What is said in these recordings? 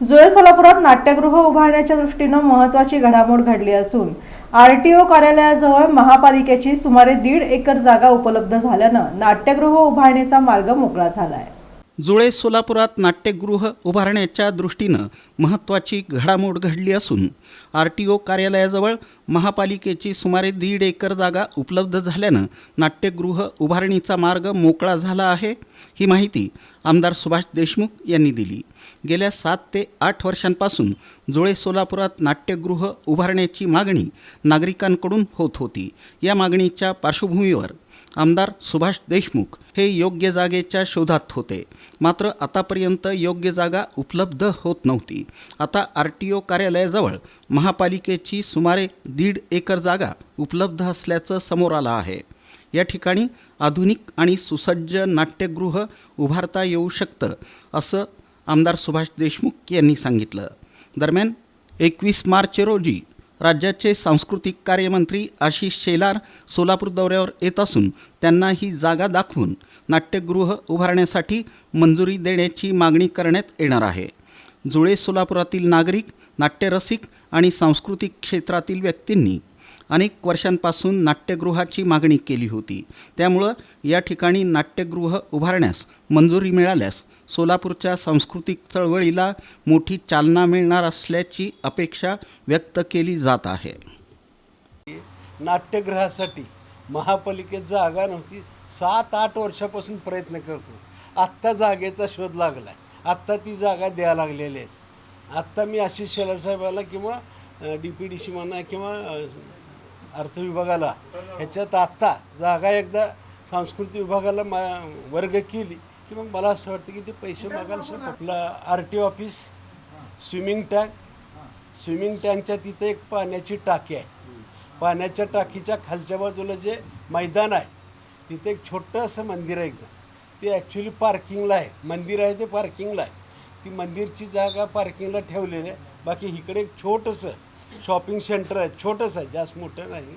जुळे सोलापुरात नाट्यगृह उभारण्याच्या दृष्टीनं महत्त्वाची घडामोड घडली असून आरटीओ कार्यालयाजवळ महापालिकेची सुमारे 1.5 एकर जागा उपलब्ध झाल्यानं नाट्यगृह उभारण्याचा मार्ग मोकळा झाला आहे। जुळे सोलापुरात नाट्यगृह उभारण्याच्या दृष्टीनं महत्त्वाची घडामोड घडली असून आरटीओ कार्यालयाजवळ महापालिकेची सुमारे 1.5 एकर जागा उपलब्ध झाल्यानं नाट्यगृह उभारणीचा मार्ग मोकळा झाला आहे। ही माहिती आमदार सुभाष देशमुख यांनी दिली। गेल्या 7 ते 8 वर्षांपासून जुळे सोलापुरात नाट्यगृह उभारण्याची मागणी नागरिकांकडून होत होती। या मागणीच्या पार्श्वभूमीवर आमदार सुभाष देशमुख हे योग्य जागेच्या शोधात होते, मात्र आतापर्यंत योग्य जागा उपलब्ध होत नव्हती। आता आरटीओ कार्यालयाजवळ महापालिकेची सुमारे 1.5 एकर जागा उपलब्ध असल्याचं समोर आलं आहे। या ठिकाणी आधुनिक आणि सुसज्ज नाट्यगृह उभारता येऊ शकतं असं आमदार सुभाष देशमुख यांनी सांगितलं। दरम्यान 21 मार्च रोजी राज्याचे सांस्कृतिक कार्यमंत्री आशिष शेलार सोलापूर दौऱ्यावर येत असून त्यांना ही जागा दाखवून नाट्यगृह उभारण्यासाठी मंजुरी देण्याची मागणी करण्यात येणार आहे। जुळे सोलापुरातील नागरिक, नाट्यरसिक आणि सांस्कृतिक क्षेत्रातील व्यक्तींनी अनेक वर्षांपासून नाट्यगृहाची मागणी केली होती। त्यामुळं या ठिकाणी नाट्यगृह उभारण्यास मंजुरी मिळाल्यास सोलापूरच्या सांस्कृतिक चळवळीला मोठी चालना मिळणार असल्याची अपेक्षा व्यक्त केली जात आहे। नाट्यगृहासाठी महापालिकेत जागा नव्हती। 7-8 वर्षापासून प्रयत्न करतो। आत्ता जागेचा शोध लागला आहे। आत्ता ती जागा द्यायला लागलेली आहेत। आत्ता मी आशिष शेलार साहेबाला किंवा DPDC म्हणा किंवा अर्थ विभागाला ह्याच्यात आत्ता जागा एकदा सांस्कृतिक विभागाला वर्ग केली की मग मला असं वाटतं की ते पैसे मागायला सुरू आपलं RTO ऑफिस, स्विमिंग टँकच्या तिथे एक पाण्याची टाकी आहे। पाण्याच्या टाकीच्या खालच्या बाजूला जे मैदान आहे तिथे एक छोटं असं मंदिर आहे एकदम। ते ॲक्च्युली पार्किंगला आहे। मंदिर आहे ते पार्किंगला आहे। ती मंदिरची जागा पार्किंगला ठेवलेली आहे। बाकी इकडे एक छोटंसं शॉपिंग सेंटर आहे, छोटंसं आहे, जास्त मोठं नाही,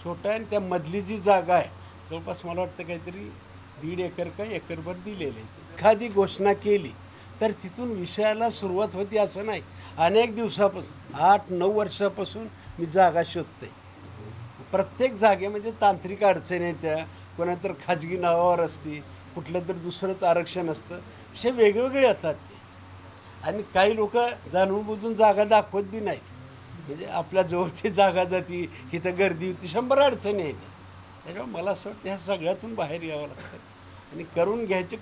छोटं आहे। आणि त्या मधली जी जागा आहे जवळपास मला वाटतं काहीतरी 1.5 एकर का एकरभर दिलेलं आहे। एखादी घोषणा केली तर तिथून विषयाला सुरुवात होती असं नाही। अनेक दिवसापासून 8-9 वर्षापासून मी जागा शोधते। प्रत्येक जागेमध्ये तांत्रिक अडचणी येत्या, कोणाला तर खाजगी नावावर असते, कुठलं तर दुसरंच आरक्षण असतं, विषय वेगवेगळे येतात ते। आणि काही लोक जाणून बुजून जागा दाखवत बी नाहीत। म्हणजे आपल्या जवळची जागा जाती, इथं गर्दी होती, 100 अडचणी येते। त्याच्यामुळे मला असं वाटतं ह्या सगळ्यातून बाहेर यावं लागतं आणि करून घ्यायचे